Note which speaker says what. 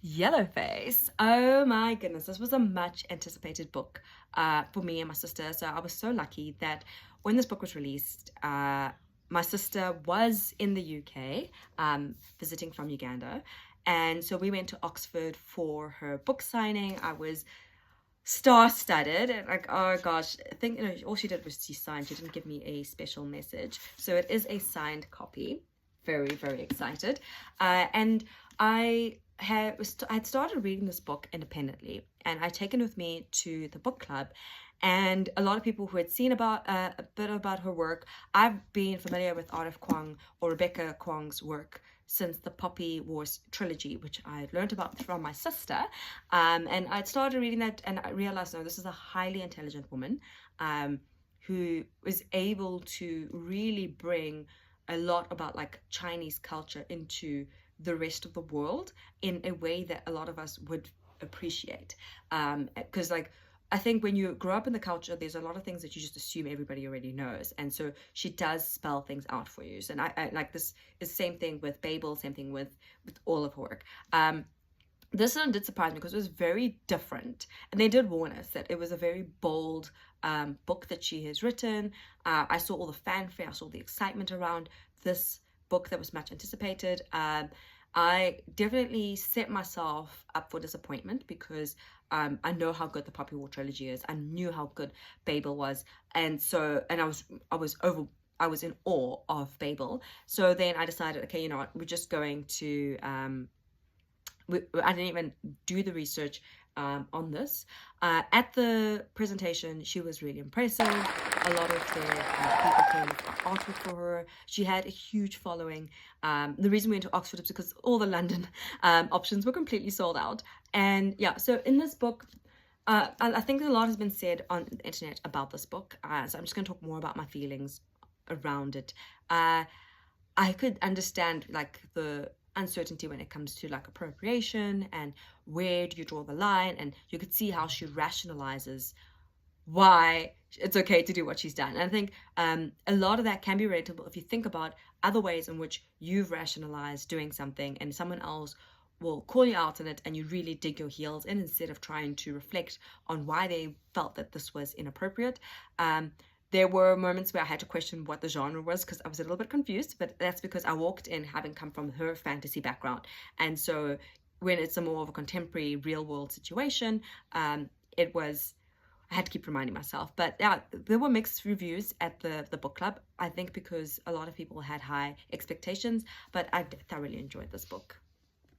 Speaker 1: Yellowface. Oh my goodness, this was a much anticipated book for me and my sister. So I was so lucky that when this book was released, my sister was in the UK, visiting from Uganda. And so we went to Oxford for her book signing. I was star-studded and like, oh gosh, I think all she did was she signed. She didn't give me a special message. So it is a signed copy. Very, very excited. And I had started reading this book independently, and I'd taken with me to the book club, and a lot of people who had seen about a bit about her work. I've been familiar with Art of Kuang, or Rebecca Kuang's work, since the Poppy Wars trilogy, which I learned about from my sister. And I'd started reading that, and I realized, no, this is a highly intelligent woman who was able to really bring a lot about like Chinese culture into the rest of the world in a way that a lot of us would appreciate. Because like I think when you grow up in the culture, there's a lot of things that you just assume everybody already knows, and so she does spell things out for you. So, and I like this is the same thing with Babel, same thing with all of her work. This one did surprise me because it was very different, and they did warn us that it was a very bold book that she has written. I saw all the fanfare, I saw the excitement around this book that was much anticipated. I definitely set myself up for disappointment because I know how good the Poppy War trilogy is. I knew how good Babel was, and I was in awe of Babel. So then I decided, okay, you know what, we're just going to I didn't even do the research on this. At the presentation, she was really impressive. A lot of the people came with artwork for her. She had a huge following. The reason we went to Oxford is because all the London options were completely sold out. And yeah, so in this book, I think a lot has been said on the internet about this book. So I'm just going to talk more about my feelings around it. I could understand like the uncertainty when it comes to like appropriation and where do you draw the line, and you could see how she rationalizes why it's okay to do what she's done. And I think a lot of that can be relatable if you think about other ways in which you've rationalized doing something and someone else will call you out on it, and you really dig your heels in instead of trying to reflect on why they felt that this was inappropriate. There were moments where I had to question what the genre was because I was a little bit confused, but that's because I walked in having come from her fantasy background. And so when it's a more of a contemporary real world situation, I had to keep reminding myself. But yeah, there were mixed reviews at the book club, I think because a lot of people had high expectations, but I thoroughly enjoyed this book.